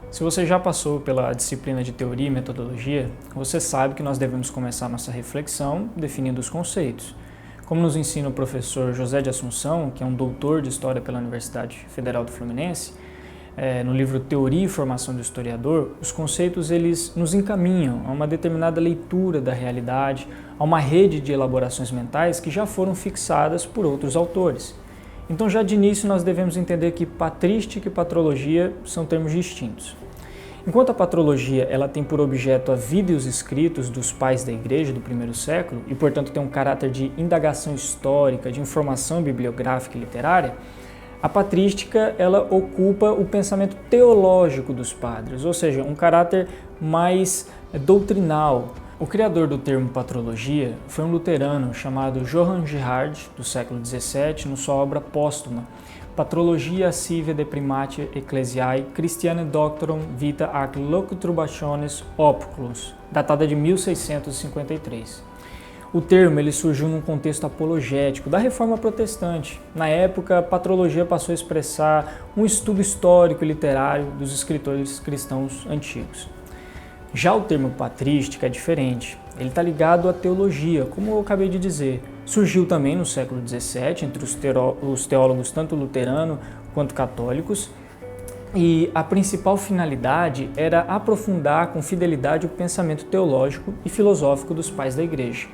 Se você já passou pela disciplina de teoria e metodologia, você sabe que nós devemos começar nossa reflexão definindo os conceitos. Como nos ensina o professor José de Assunção, que é um doutor de História pela Universidade Federal do Fluminense, no livro Teoria e Formação do Historiador, os conceitos eles nos encaminham a uma determinada leitura da realidade, a uma rede de elaborações mentais que já foram fixadas por outros autores. Então, já de início, nós devemos entender que patrística e patrologia são termos distintos. Enquanto a patrologia ela tem por objeto a vida e os escritos dos pais da Igreja do primeiro século e, portanto, tem um caráter de indagação histórica, de informação bibliográfica e literária, a patrística ela ocupa o pensamento teológico dos padres, ou seja, um caráter mais doutrinal. O criador do termo patrologia foi um luterano chamado Johann Gerhard, do século XVII, na sua obra póstuma, Patrologia Sive de Primati Ecclesiae Christiane Doctorum Vita ac Locutrobationes Opculus, datada de 1653. O termo ele surgiu num contexto apologético da Reforma Protestante. Na época, a patrologia passou a expressar um estudo histórico e literário dos escritores cristãos antigos. Já o termo patrística é diferente, ele está ligado à teologia, como eu acabei de dizer. Surgiu também no século XVII, entre os teólogos tanto luteranos quanto católicos, e a principal finalidade era aprofundar com fidelidade o pensamento teológico e filosófico dos pais da Igreja.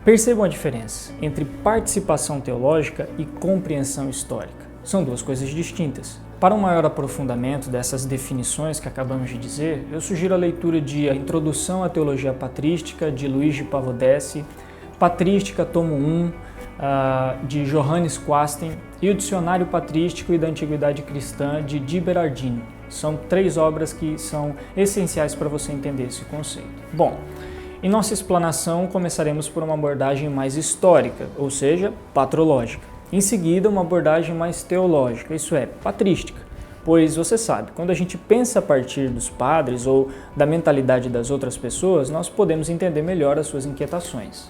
Percebam a diferença entre participação teológica e compreensão histórica. São duas coisas distintas. Para um maior aprofundamento dessas definições que acabamos de dizer, eu sugiro a leitura de A Introdução à Teologia Patrística, de Luigi Pavodessi, Patrística, tomo 1, de Johannes Quasten, e o Dicionário Patrístico e da Antiguidade Cristã, de Di Berardino. São três obras que são essenciais para você entender esse conceito. Bom, em nossa explanação, começaremos por uma abordagem mais histórica, ou seja, patrológica. Em seguida, uma abordagem mais teológica, isso é, patrística, pois você sabe, quando a gente pensa a partir dos padres ou da mentalidade das outras pessoas, nós podemos entender melhor as suas inquietações.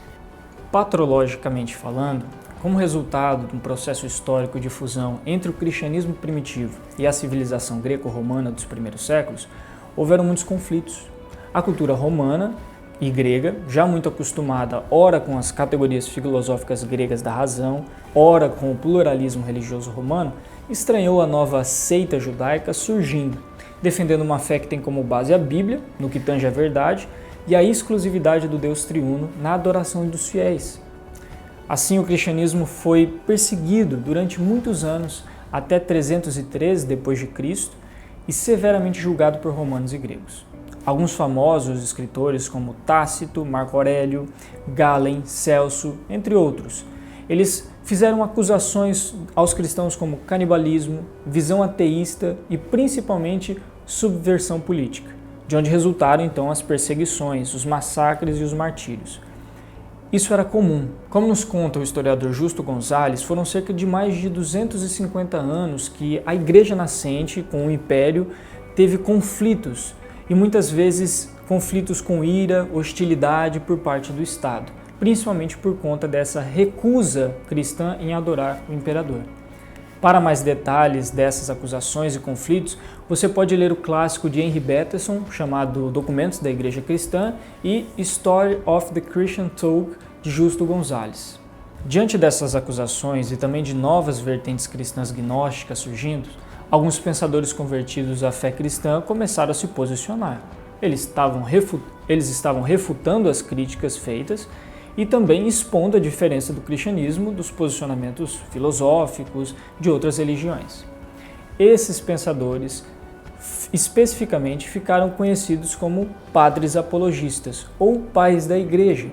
Patrologicamente falando, como resultado de um processo histórico de fusão entre o cristianismo primitivo e a civilização greco-romana dos primeiros séculos, houveram muitos conflitos. A cultura romana e grega, já muito acostumada ora com as categorias filosóficas gregas da razão, ora com o pluralismo religioso romano, estranhou a nova seita judaica surgindo, defendendo uma fé que tem como base a Bíblia, no que tange à verdade, e a exclusividade do Deus triuno na adoração dos fiéis. Assim, o cristianismo foi perseguido durante muitos anos, até 313 d.C., e severamente julgado por romanos e gregos. Alguns famosos escritores como Tácito, Marco Aurélio, Galen, Celso, entre outros, eles fizeram acusações aos cristãos como canibalismo, visão ateísta e principalmente subversão política, de onde resultaram então as perseguições, os massacres e os martírios. Isso era comum. Como nos conta o historiador Justo Gonzalez, foram cerca de mais de 250 anos que a Igreja nascente, com o Império, teve conflitos, e muitas vezes conflitos com ira, hostilidade por parte do Estado, principalmente por conta dessa recusa cristã em adorar o imperador. Para mais detalhes dessas acusações e conflitos, você pode ler o clássico de Henry Bateson, chamado Documentos da Igreja Cristã, e Story of the Christian Talk, de Justo Gonzalez. Diante dessas acusações e também de novas vertentes cristãs gnósticas surgindo, alguns pensadores convertidos à fé cristã começaram a se posicionar. Eles estavam refutando as críticas feitas e também expondo a diferença do cristianismo dos posicionamentos filosóficos de outras religiões. Esses pensadores, especificamente, ficaram conhecidos como padres apologistas ou pais da igreja.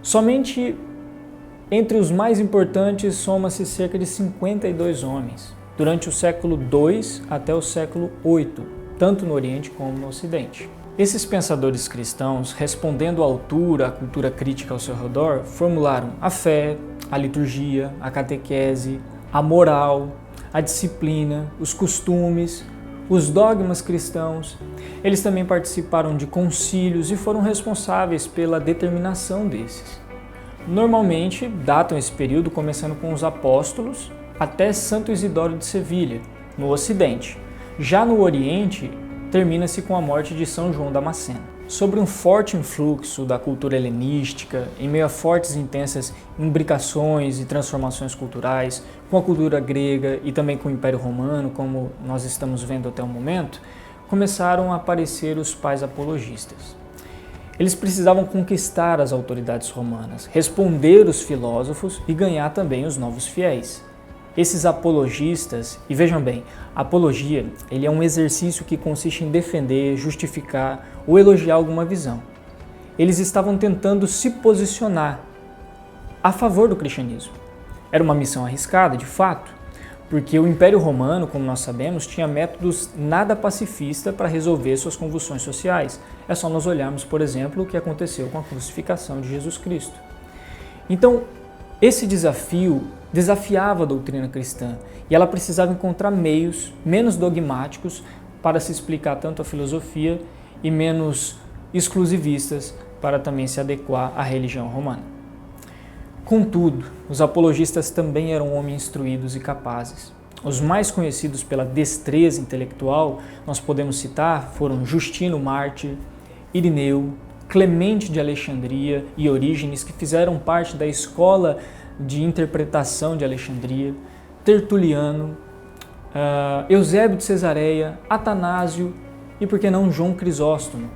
Somente entre os mais importantes soma-se cerca de 52 homens, durante o século II até o século VIII, tanto no Oriente como no Ocidente. Esses pensadores cristãos, respondendo à altura à cultura crítica ao seu redor, formularam a fé, a liturgia, a catequese, a moral, a disciplina, os costumes, os dogmas cristãos. Eles também participaram de concílios e foram responsáveis pela determinação desses. Normalmente, datam esse período começando com os apóstolos até Santo Isidoro de Sevilha, no Ocidente. Já no Oriente, termina-se com a morte de São João Damasceno. Sobre um forte influxo da cultura helenística, em meio a fortes e intensas imbricações e transformações culturais, com a cultura grega e também com o Império Romano, como nós estamos vendo até o momento, começaram a aparecer os pais apologistas. Eles precisavam conquistar as autoridades romanas, responder os filósofos e ganhar também os novos fiéis. Esses apologistas, e vejam bem, apologia ele é um exercício que consiste em defender, justificar ou elogiar alguma visão. Eles estavam tentando se posicionar a favor do cristianismo. Era uma missão arriscada, de fato, porque o Império Romano, como nós sabemos, tinha métodos nada pacifistas para resolver suas convulsões sociais. É só nós olharmos, por exemplo, o que aconteceu com a crucificação de Jesus Cristo. Então, esse desafio desafiava a doutrina cristã e ela precisava encontrar meios menos dogmáticos para se explicar tanto a filosofia e menos exclusivistas para também se adequar à religião romana. Contudo, os apologistas também eram homens instruídos e capazes. Os mais conhecidos pela destreza intelectual, nós podemos citar, foram Justino Mártir, Irineu, Clemente de Alexandria e Orígenes, que fizeram parte da escola de interpretação de Alexandria, Tertuliano, Eusébio de Cesareia, Atanásio e, por que não, João Crisóstomo.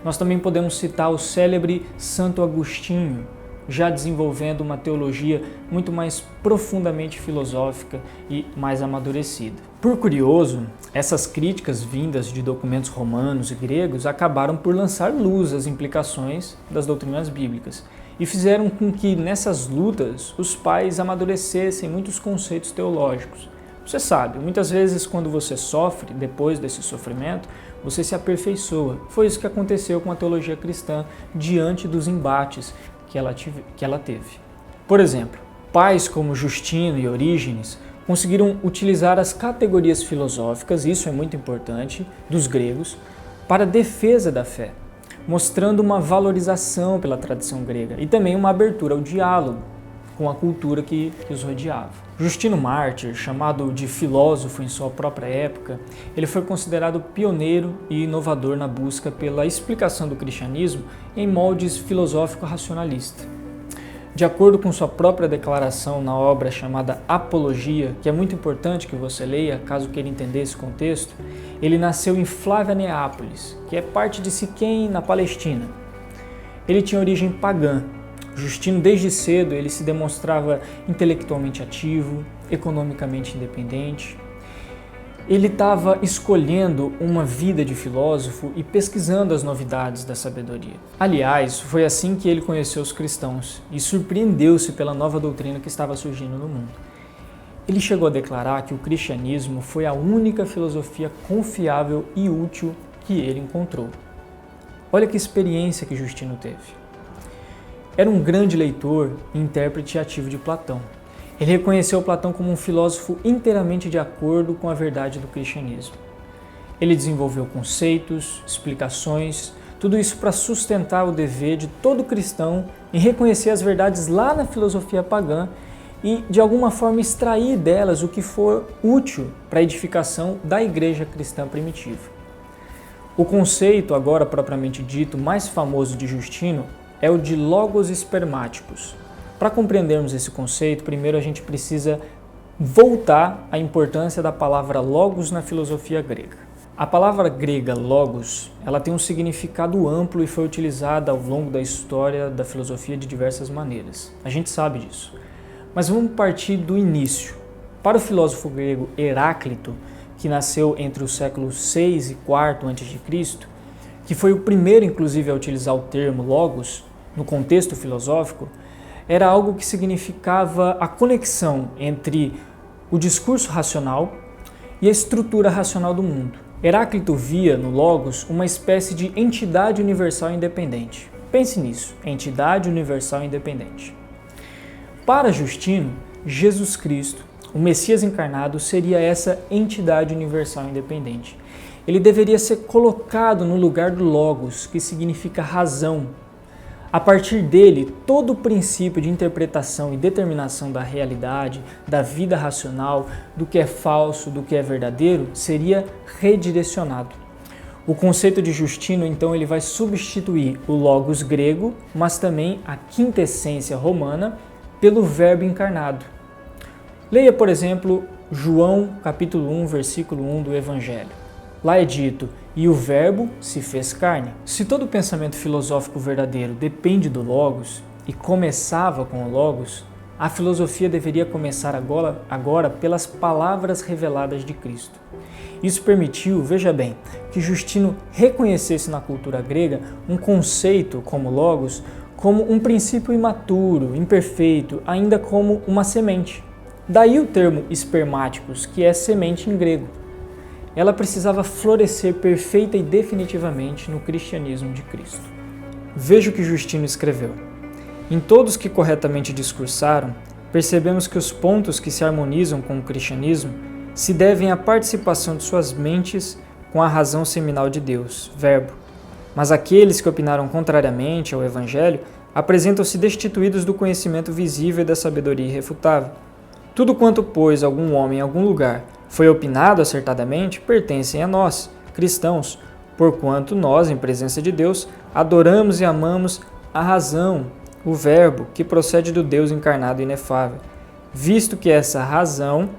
Nós também podemos citar o célebre Santo Agostinho, já desenvolvendo uma teologia muito mais profundamente filosófica e mais amadurecida. Por curioso, essas críticas vindas de documentos romanos e gregos acabaram por lançar luz às implicações das doutrinas bíblicas e fizeram com que nessas lutas os pais amadurecessem muitos conceitos teológicos. Você sabe, muitas vezes quando você sofre, depois desse sofrimento, você se aperfeiçoa. Foi isso que aconteceu com a teologia cristã diante dos embates que ela teve. Por exemplo, pais como Justino e Orígenes conseguiram utilizar as categorias filosóficas, isso é muito importante, dos gregos, para a defesa da fé, mostrando uma valorização pela tradição grega e também uma abertura ao diálogo com a cultura que os rodeava. Justino Mártir, chamado de filósofo em sua própria época, ele foi considerado pioneiro e inovador na busca pela explicação do cristianismo em moldes filosófico-racionalista. De acordo com sua própria declaração na obra chamada Apologia, que é muito importante que você leia caso queira entender esse contexto, ele nasceu em Flávia Neápolis, que é parte de Siquém, na Palestina. Ele tinha origem pagã. Justino, desde cedo, ele se demonstrava intelectualmente ativo, economicamente independente. Ele estava escolhendo uma vida de filósofo e pesquisando as novidades da sabedoria. Aliás, foi assim que ele conheceu os cristãos e surpreendeu-se pela nova doutrina que estava surgindo no mundo. Ele chegou a declarar que o cristianismo foi a única filosofia confiável e útil que ele encontrou. Olha que experiência que Justino teve. Era um grande leitor e intérprete ativo de Platão. Ele reconheceu Platão como um filósofo inteiramente de acordo com a verdade do cristianismo. Ele desenvolveu conceitos, explicações, tudo isso para sustentar o dever de todo cristão em reconhecer as verdades lá na filosofia pagã e, de alguma forma, extrair delas o que for útil para a edificação da igreja cristã primitiva. O conceito, agora propriamente dito, mais famoso de Justino é o de logos espermáticos. Para compreendermos esse conceito, primeiro a gente precisa voltar à importância da palavra logos na filosofia grega. A palavra grega logos, ela tem um significado amplo e foi utilizada ao longo da história da filosofia de diversas maneiras. A gente sabe disso. Mas vamos partir do início. Para o filósofo grego Heráclito, que nasceu entre os séculos 6 e 4 a.C., que foi o primeiro, inclusive, a utilizar o termo logos no contexto filosófico, era algo que significava a conexão entre o discurso racional e a estrutura racional do mundo. Heráclito via no logos uma espécie de entidade universal independente. Pense nisso, entidade universal independente. Para Justino, Jesus Cristo, o Messias encarnado, seria essa entidade universal independente. Ele deveria ser colocado no lugar do logos, que significa razão. A partir dele, todo o princípio de interpretação e determinação da realidade, da vida racional, do que é falso, do que é verdadeiro, seria redirecionado. O conceito de Justino, então, ele vai substituir o logos grego, mas também a quintessência romana, pelo verbo encarnado. Leia, por exemplo, João capítulo 1, versículo 1 do Evangelho. Lá é dito: e o verbo se fez carne. Se todo pensamento filosófico verdadeiro depende do logos, e começava com o logos, a filosofia deveria começar agora pelas palavras reveladas de Cristo. Isso permitiu, veja bem, que Justino reconhecesse na cultura grega um conceito como logos como um princípio imaturo, imperfeito, ainda como uma semente. Daí o termo espermáticos, que é semente em grego. Ela precisava florescer perfeita e definitivamente no cristianismo de Cristo. Veja o que Justino escreveu. Em todos que corretamente discursaram, percebemos que os pontos que se harmonizam com o cristianismo se devem à participação de suas mentes com a razão seminal de Deus, Verbo. Mas aqueles que opinaram contrariamente ao Evangelho apresentam-se destituídos do conhecimento visível e da sabedoria irrefutável. Tudo quanto, pois, algum homem em algum lugar foi opinado acertadamente, pertencem a nós, cristãos, porquanto nós, em presença de Deus, adoramos e amamos a razão, o Verbo, que procede do Deus encarnado e inefável, visto que essa razão,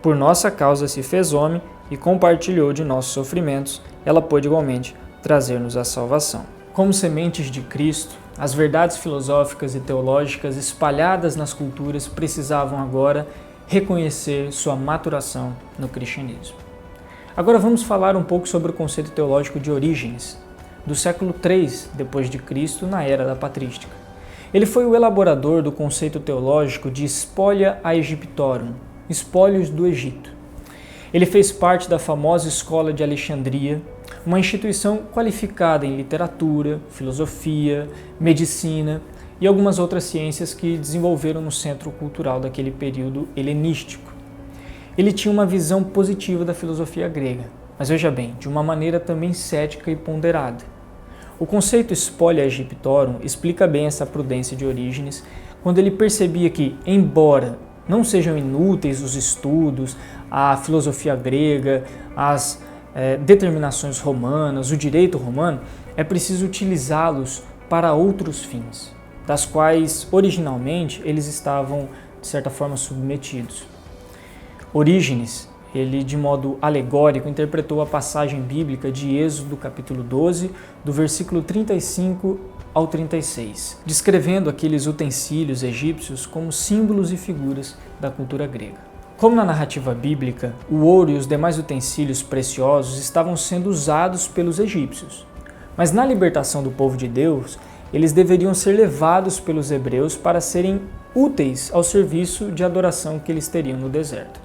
por nossa causa, se fez homem e compartilhou de nossos sofrimentos, ela pôde igualmente trazer-nos a salvação. Como sementes de Cristo, as verdades filosóficas e teológicas espalhadas nas culturas precisavam agora reconhecer sua maturação no cristianismo. Agora vamos falar um pouco sobre o conceito teológico de Orígenes, do século III d.C., na era da patrística. Ele foi o elaborador do conceito teológico de spolia Aegyptorum, espólios do Egito. Ele fez parte da famosa Escola de Alexandria, uma instituição qualificada em literatura, filosofia, medicina e algumas outras ciências que desenvolveram no centro cultural daquele período helenístico. Ele tinha uma visão positiva da filosofia grega, mas veja bem, de uma maneira também cética e ponderada. O conceito spolia Aegyptorum explica bem essa prudência de Orígenes, quando ele percebia que, embora não sejam inúteis os estudos, a filosofia grega, as determinações romanas, o direito romano, é preciso utilizá-los para outros fins, das quais originalmente eles estavam, de certa forma, submetidos. Orígenes, ele de modo alegórico interpretou a passagem bíblica de Êxodo capítulo 12, do versículo 35 ao 36, descrevendo aqueles utensílios egípcios como símbolos e figuras da cultura grega. Como na narrativa bíblica, o ouro e os demais utensílios preciosos estavam sendo usados pelos egípcios, mas na libertação do povo de Deus, eles deveriam ser levados pelos hebreus para serem úteis ao serviço de adoração que eles teriam no deserto.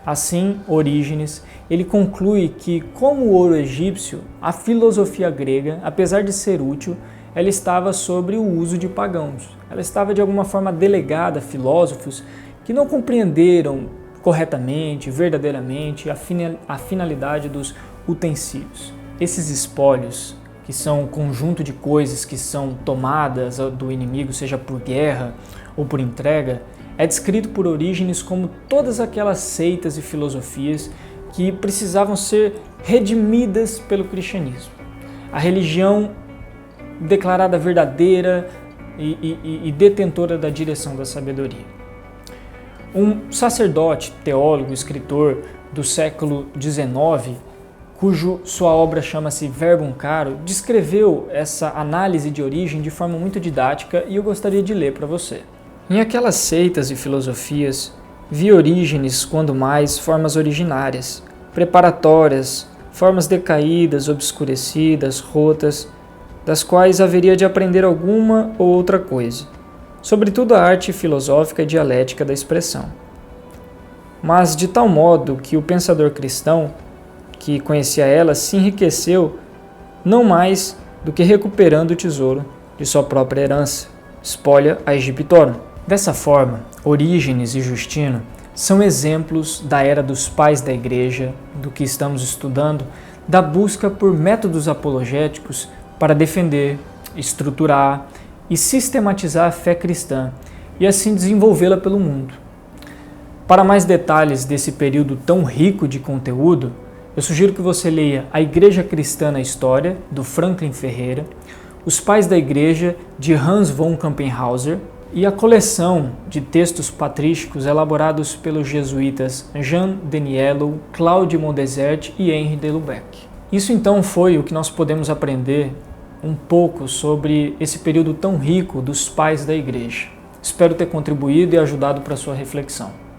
Assim, Orígenes, ele conclui que, como o ouro egípcio, a filosofia grega, apesar de ser útil, ela estava sobre o uso de pagãos. Ela estava de alguma forma delegada a filósofos que não compreenderam corretamente, verdadeiramente, a finalidade dos utensílios. Esses espólios, que são um conjunto de coisas que são tomadas do inimigo, seja por guerra ou por entrega, é descrito por Orígenes como todas aquelas seitas e filosofias que precisavam ser redimidas pelo cristianismo. A religião declarada verdadeira e detentora da direção da sabedoria. Um sacerdote, teólogo, escritor do século XIX, sua obra chama-se Verbum Caro, descreveu essa análise de origem de forma muito didática e eu gostaria de ler para você. Em aquelas seitas e filosofias, vi Orígenes, quando mais, formas originárias, preparatórias, formas decaídas, obscurecidas, rotas, das quais haveria de aprender alguma ou outra coisa, sobretudo a arte filosófica e dialética da expressão. Mas de tal modo que o pensador cristão, que conhecia ela, se enriqueceu não mais do que recuperando o tesouro de sua própria herança, spolia Aegyptorum. Dessa forma, Orígenes e Justino são exemplos da era dos pais da Igreja, do que estamos estudando, da busca por métodos apologéticos para defender, estruturar e sistematizar a fé cristã e assim desenvolvê-la pelo mundo. Para mais detalhes desse período tão rico de conteúdo, eu sugiro que você leia A Igreja Cristã na História, do Franklin Ferreira, Os Pais da Igreja, de Hans von Campenhauser, e a coleção de textos patrísticos elaborados pelos jesuítas Jean Deniello, Claude Mondesert e Henri de Lubeck. Isso então foi o que nós podemos aprender um pouco sobre esse período tão rico dos pais da Igreja. Espero ter contribuído e ajudado para a sua reflexão.